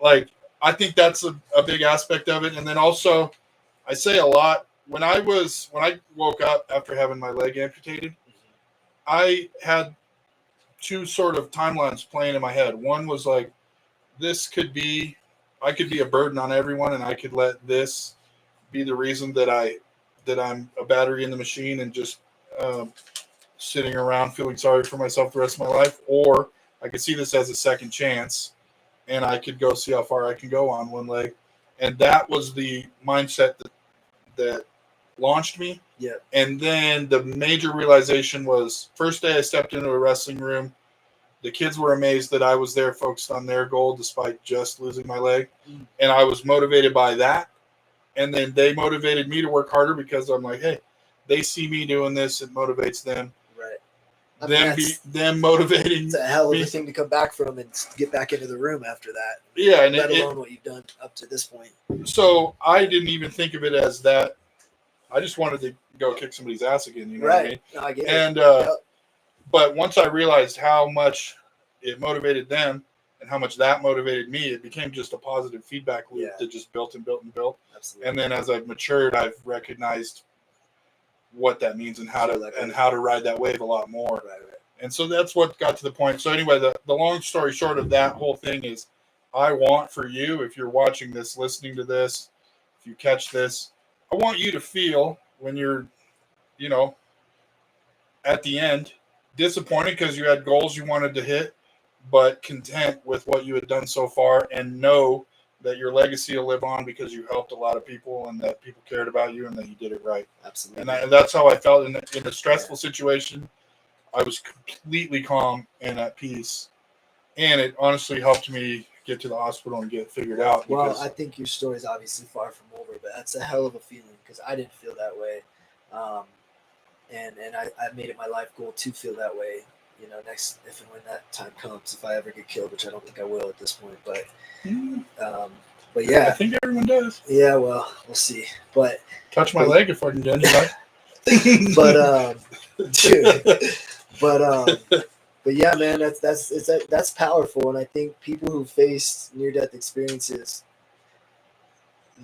like, I think that's a big aspect of it. And then also, I say a lot, when I woke up after having my leg amputated, I had two sort of timelines playing in my head. One was like, I could be a burden on everyone, and I could let this be the reason that I'm a battery in the machine and just sitting around feeling sorry for myself the rest of my life. Or I could see this as a second chance, and I could go see how far I can go on one leg. And that was the mindset that launched me. Yeah. And then the major realization was, first day I stepped into a wrestling room, the kids were amazed that I was there focused on their goal despite just losing my leg. And I was motivated by that. And then they motivated me to work harder because I'm like, hey, they see me doing this. It motivates them. Right. Them motivating. It's a hell of a thing to come back from and get back into the room after that. Yeah. And let alone what you've done up to this point. So I didn't even think of it as that. I just wanted to go kick somebody's ass again. You know what I mean? No, I get it. And, but once I realized how much it motivated them and how much that motivated me, it became just a positive feedback loop that just built and built and built. Absolutely. And then as I've matured, I've recognized what that means and how to ride that wave a lot more. Right. And so that's what got to the point. So anyway, the long story short of that whole thing is, I want for you, if you're watching this, listening to this, if you catch this, I want you to feel when you're, at the end, disappointed because you had goals you wanted to hit, but content with what you had done so far, and know that your legacy will live on because you helped a lot of people and that people cared about you and that you did it right. Absolutely. And that's how I felt in a stressful situation. I was completely calm and at peace. And it honestly helped me get to the hospital and get figured out. Well, I think your story is obviously far from over, but that's a hell of a feeling because I didn't feel that way. And I made it my life goal to feel that way, next, if and when that time comes, if I ever get killed, which I don't think I will at this point, but yeah. I think everyone does. Yeah, well, we'll see. But touch my leg if I can do it. But yeah, man, that's powerful, and I think people who face near-death experiences,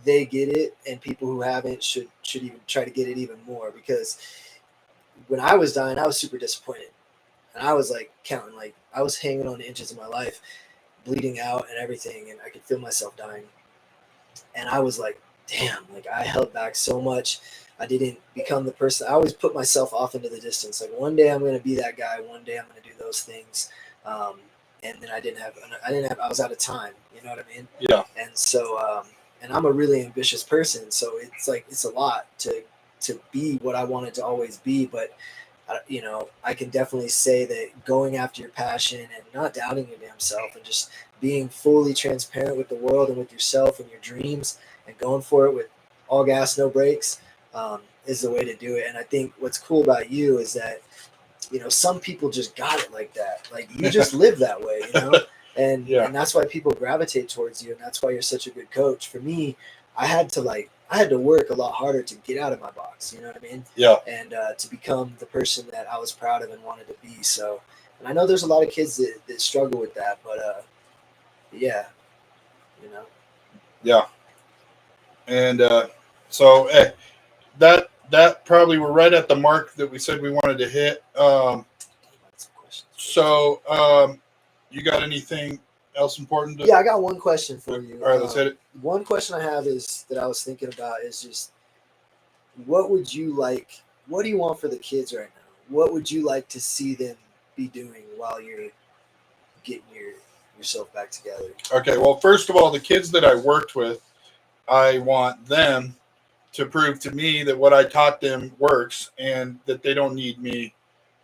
they get it, and people who haven't should even try to get it even more, because when I was dying, I was super disappointed, and I was like counting, like I was hanging on the inches of my life, bleeding out and everything, and I could feel myself dying, and I was like, damn, like I held back so much. I didn't become the person. I always put myself off into the distance. Like, one day I'm going to be that guy. One day I'm going to do those things. And then I was out of time. You know what I mean? Yeah. And so, and I'm a really ambitious person. So it's a lot to be what I wanted to always be. But, I can definitely say that going after your passion and not doubting your damn self and just being fully transparent with the world and with yourself and your dreams and going for it with all gas, no brakes, is the way to do it. And I think what's cool about you is that, some people just got it like that. Like, you just live that way, and that's why people gravitate towards you. And that's why you're such a good coach. For me, I had to work a lot harder to get out of my box. You know what I mean? Yeah. And to become the person that I was proud of and wanted to be. So, and I know there's a lot of kids that struggle with that, but yeah, Yeah. And so, hey, that probably we're right at the mark that we said we wanted to hit. So you got anything else important? Yeah, I got one question for you. All right, let's hit it. One question I have is that I was thinking about is just what would you like? What do you want for the kids right now? What would you like to see them be doing while you're getting yourself back together? Okay, well, first of all, the kids that I worked with, I want them to prove to me that what I taught them works and that they don't need me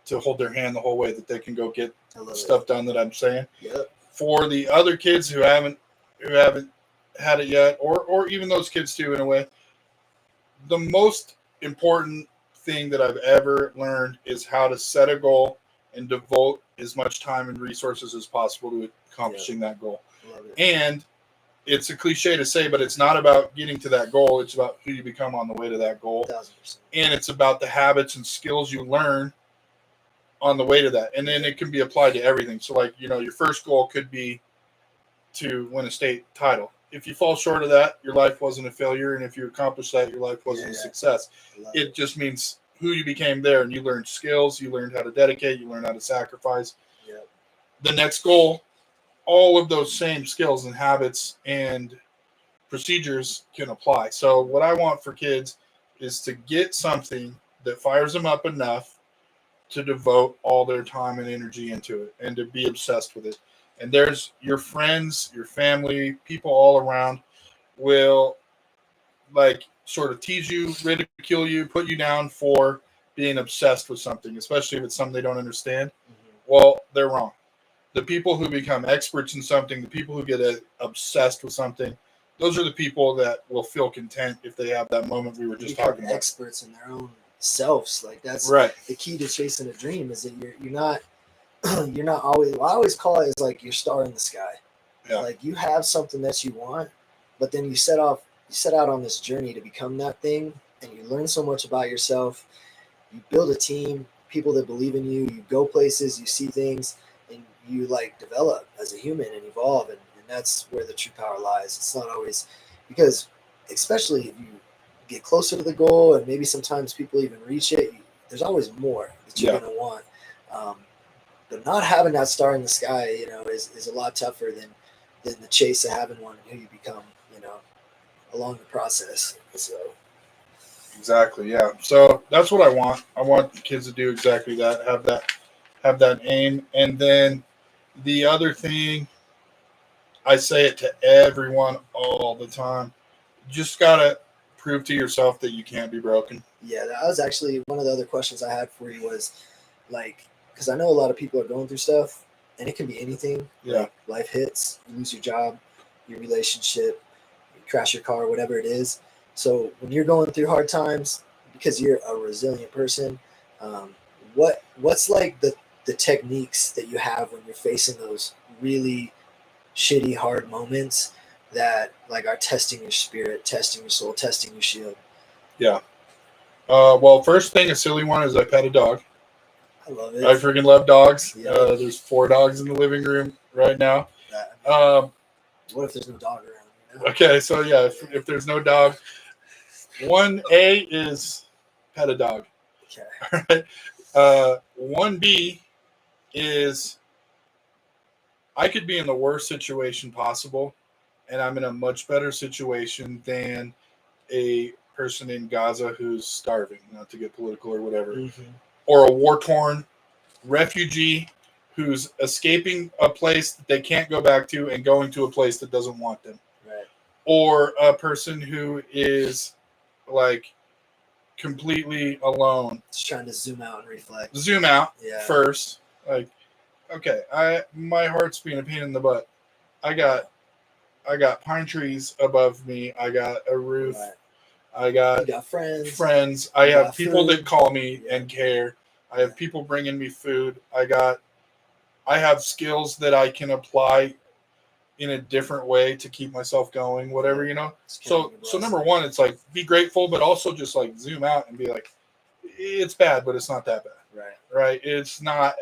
to hold their hand the whole way, that they can go get stuff done that I'm saying. Yep. For the other kids who haven't had it yet, or even those kids too, in a way, the most important thing that I've ever learned is how to set a goal and devote as much time and resources as possible to accomplishing that goal. And it's a cliche to say, but it's not about getting to that goal. It's about who you become on the way to that goal. 1000%. And it's about the habits and skills you learn on the way to that. And then it can be applied to everything. So, like, your first goal could be to win a state title. If you fall short of that, your life wasn't a failure. And if you accomplish that, your life wasn't a success. It just means who you became there. And you learned skills. You learned how to dedicate. You learned how to sacrifice. Yep. The next goal, all of those same skills and habits and procedures can apply. So what I want for kids is to get something that fires them up enough to devote all their time and energy into it and to be obsessed with it. And there's your friends, your family, people all around will sort of tease you, ridicule you, put you down for being obsessed with something, especially if it's something they don't understand. Mm-hmm. Well, they're wrong. The people who become experts in something, the people who get obsessed with something, those are the people that will feel content if they have that moment we were just talking about. Experts in their own selves. Like that's right. The key to chasing a dream is that you're not you're not always. Well, I always call it as like your star in the sky. Yeah. Like you have something that you want, but then you set out on this journey to become that thing, and you learn so much about yourself. You build a team, people that believe in you. You go places, you see things. And you develop as a human and evolve, and that's where the true power lies. It's not always because, especially if you get closer to the goal, and maybe sometimes people even reach it, there's always more that you're going to want. But not having that star in the sky, is a lot tougher than the chase of having one and who you become, along the process. So. Exactly. Yeah. So that's what I want. I want the kids to do exactly that. Have that aim. And then the other thing, I say it to everyone all the time, just got to prove to yourself that you can't be broken. Yeah, that was actually one of the other questions I had for you was because I know a lot of people are going through stuff, and it can be anything. Yeah. Life hits, you lose your job, your relationship, you crash your car, whatever it is. So when you're going through hard times, because you're a resilient person, what's the techniques that you have when you're facing those really shitty, hard moments that are testing your spirit, testing your soul, testing your shield? Yeah. Well, first thing, a silly one is I pet a dog. I love it. I freaking love dogs. Yeah. There's 4 dogs in the living room right now. What if there's no dog around? Okay, so yeah, if there's no dog, 1A is pet a dog. Okay. All right. 1B is I could be in the worst situation possible, and I'm in a much better situation than a person in Gaza who's starving, not to get political or whatever, or a war-torn refugee who's escaping a place that they can't go back to and going to a place that doesn't want them. Right. Or a person who is completely alone. Just trying to zoom out and reflect. Zoom out first. Okay, my heart's being a pain in the butt. I got pine trees above me. I got a roof. Right. I got friends. I have people that call me and care. I have people bringing me food. I have skills that I can apply in a different way to keep myself going, whatever, So number one, it's be grateful, but also just zoom out and be it's bad, but it's not that bad. Right. It's not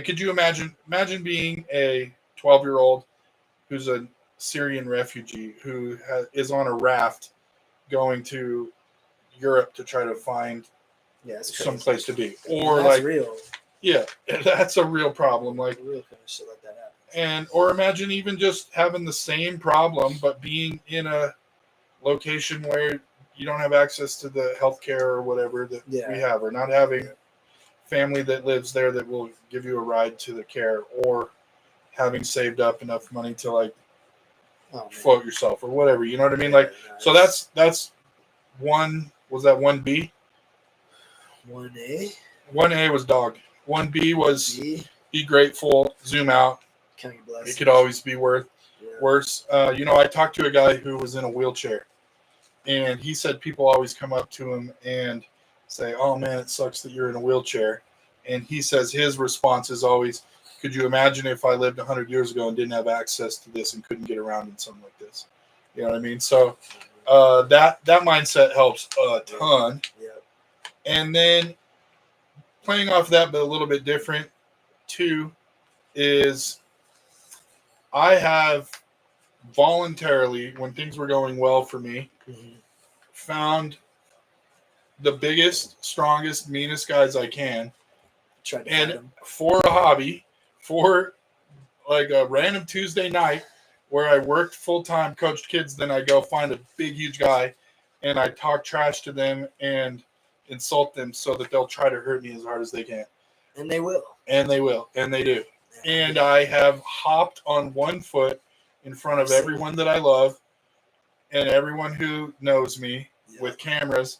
could you imagine being a 12-year-old who's a Syrian refugee who is on a raft going to Europe to try to find it's some crazy. place to be, or That's like real. yeah, that's a real problem. Like Real kind of shit like that happens. and or imagine even just having the same problem but being in a location where you don't have access to the healthcare or whatever that we have, or not having family that lives there that will give you a ride to the care, or having saved up enough money to like float yourself or whatever. You know what I mean? Like, so that's one. Was that 1B? 1A. 1A was dog. 1B was be grateful, zoom out. Count your blessings. It could always be worse. I talked to a guy who was in a wheelchair, and he said people always come up to him and say, "Oh man, it sucks that you're in a wheelchair." And he says his response is always, "Could you imagine if I lived 100 years ago and didn't have access to this and couldn't get around in something like this?" You know what I mean? So that mindset helps a ton. And then playing off that, but a little bit different too, is I have voluntarily, when things were going well for me, found the biggest, strongest, meanest guys I can, and for a hobby, for like a random Tuesday night where I worked full time, coached kids, then I go find a big, huge guy, and I talk trash to them and insult them so that they'll try to hurt me as hard as they can. And they will. And they will. And they do. And I have hopped on one foot in front of everyone that I love and everyone who knows me with cameras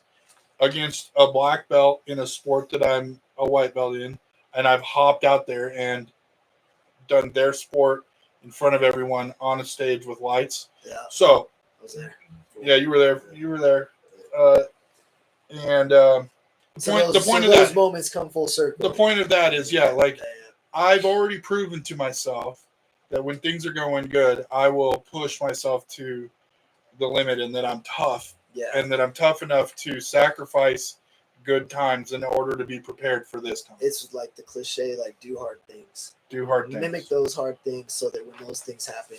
against a black belt in a sport that I'm a white belt in. And I've hopped out there and done their sport in front of everyone on a stage with lights. Yeah. So, I was there. Yeah, you were there. You were there. The point of those moments come full circle. The point of that is, I've already proven to myself that when things are going good, I will push myself to the limit, and that I'm tough, and that I'm tough enough to sacrifice good times in order to be prepared for this time. It's like the cliche, like do hard things. Do hard things. Mimic those hard things so that when those things happen,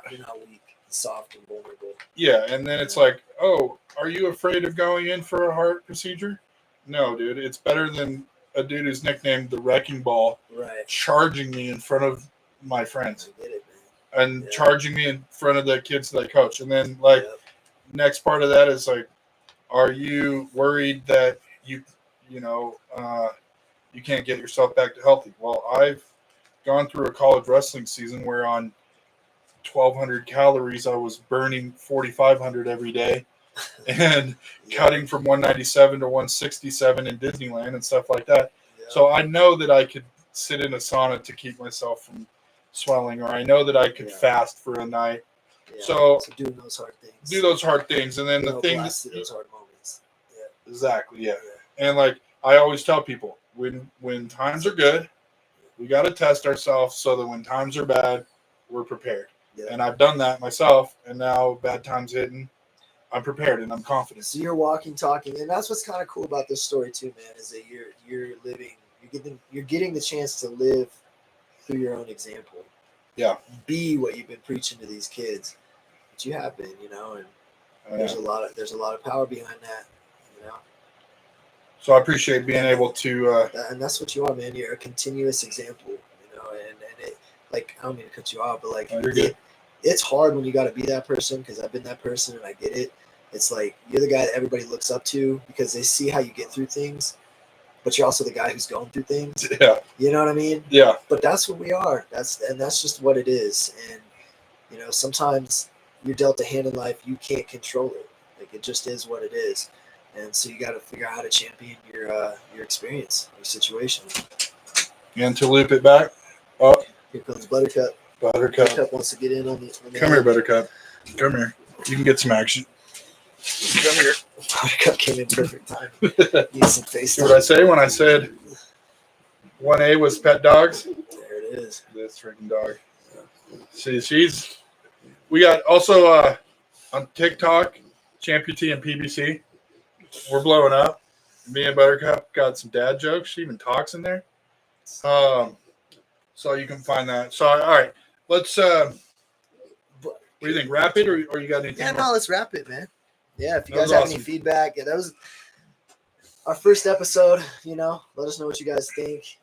you're not weak, soft, and vulnerable. Yeah, and then it's like, oh, are you afraid of going in for a heart procedure? No, dude. It's better than a dude who's nicknamed the Wrecking Ball charging me in front of my friends. I get it, man. And charging me in front of the kids that I coach. And then, next part of that is like, are you worried that you can't get yourself back to healthy? Well, I've gone through a college wrestling season where on 1,200 calories, I was burning 4,500 every day and cutting from 197 to 167 in Disneyland and stuff like that. Yeah. So I know that I could sit in a sauna to keep myself from swelling, or I know that I could fast for a night. Yeah. So doing those hard things. Do those hard things. And then the thing those hard moments. Yeah. Exactly. Yeah. And like I always tell people, when times are good, we got to test ourselves so that when times are bad, we're prepared. Yeah. And I've done that myself, and now bad times hitting, I'm prepared and I'm confident. So you're walking, talking, and that's what's kind of cool about this story too, man, is that you're living, you're getting the chance to live through your own example. Yeah. Be what you've been preaching to these kids. But you have been, and there's a lot of power behind that, So I appreciate being able to and that's what you are, man. You're a continuous example, and it, like, I don't mean to cut you off, but like it's hard when you got to be that person, because I've been that person and I get it. It's like you're the guy that everybody looks up to because they see how you get through things, but you're also the guy who's going through things. Yeah. You know what I mean? Yeah. But that's what we are. That's just what it is. And sometimes you're dealt a hand in life, you can't control it. Like, it just is what it is. And so you got to figure out how to champion your experience, your situation. And to loop it back up. Here comes Buttercup. Buttercup wants to get in on the Come here, Buttercup. Come here. You can get some action. Come here. Buttercup came in perfect time. Need some face time. See what I say when I said 1A was pet dogs? There it is. This freaking dog. See, we got also on TikTok, Champutee and PBC. We're blowing up. Me and Buttercup got some dad jokes. She even talks in there. So you can find that. So, all right. Let's, what do you think? Wrap it or you got anything? Yeah, no, let's wrap it, man. Yeah, if you That guys was have awesome. any feedback, yeah, that was our first episode. Let us know what you guys think.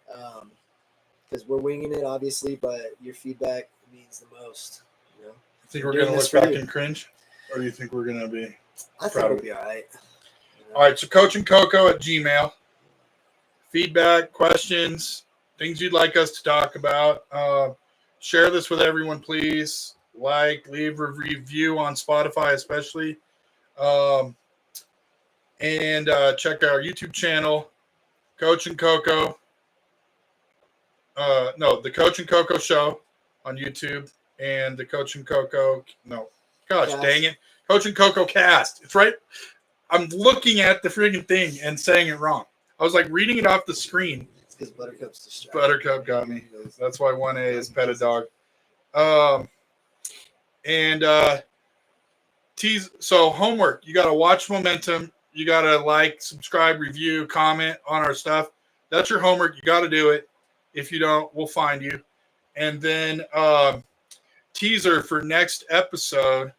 Because we're winging it, obviously, but your feedback means the most. Think We're we're doing gonna this look for back you. and cringe, or do you think we're gonna be I think proud we'll of it? be all right. All right, so coachandcoco@gmail. Feedback, questions, things you'd like us to talk about. Share this with everyone, please. Leave a review on Spotify, especially. Um, and check our YouTube channel, Coach and Coco. No, the Coach and Coco Show on YouTube, and the Coach and Coco. No, gosh, Cast. dang it, Coach and Coco Cast. It's right. I'm looking at the friggin' thing and saying it wrong. I was like reading it off the screen. It's because Buttercup's distracted. Buttercup got me. That's why 1A is pet a dog. So homework. You got to watch Momentum. You got to like, subscribe, review, comment on our stuff. That's your homework. You got to do it. If you don't, we'll find you. And then teaser for next episode,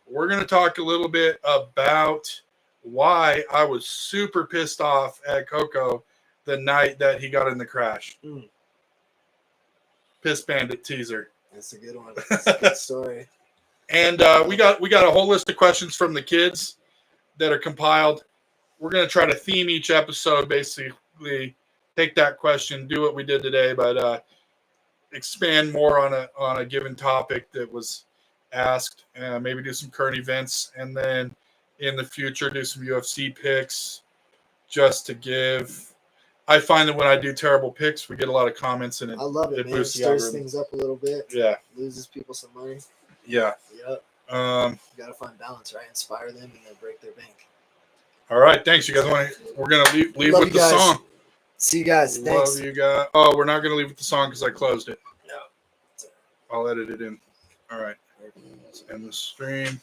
we're going to talk a little bit about why I was super pissed off at Coco the night that he got in the crash. Piss Bandit teaser. That's a good one. That's a good story. And we got a whole list of questions from the kids that are compiled. We're going to try to theme each episode, basically take that question, do what we did today, but expand more on a given topic that was asked. Maybe do some current events, and then in the future do some UFC picks just to give. I find that when I do terrible picks, we get a lot of comments, and I love it, man. It boosts the stirs algorithm. things up a little bit. Yeah. Loses people some money. Yeah. Yep. You got to find balance, right? Inspire them and then break their bank. All right. Thanks, you guys. We're going to leave Love with the song. See you guys. Thanks. Love you guys. Oh, we're not going to leave with the song because I closed it. No. I'll edit it in. All right. Let's end the stream.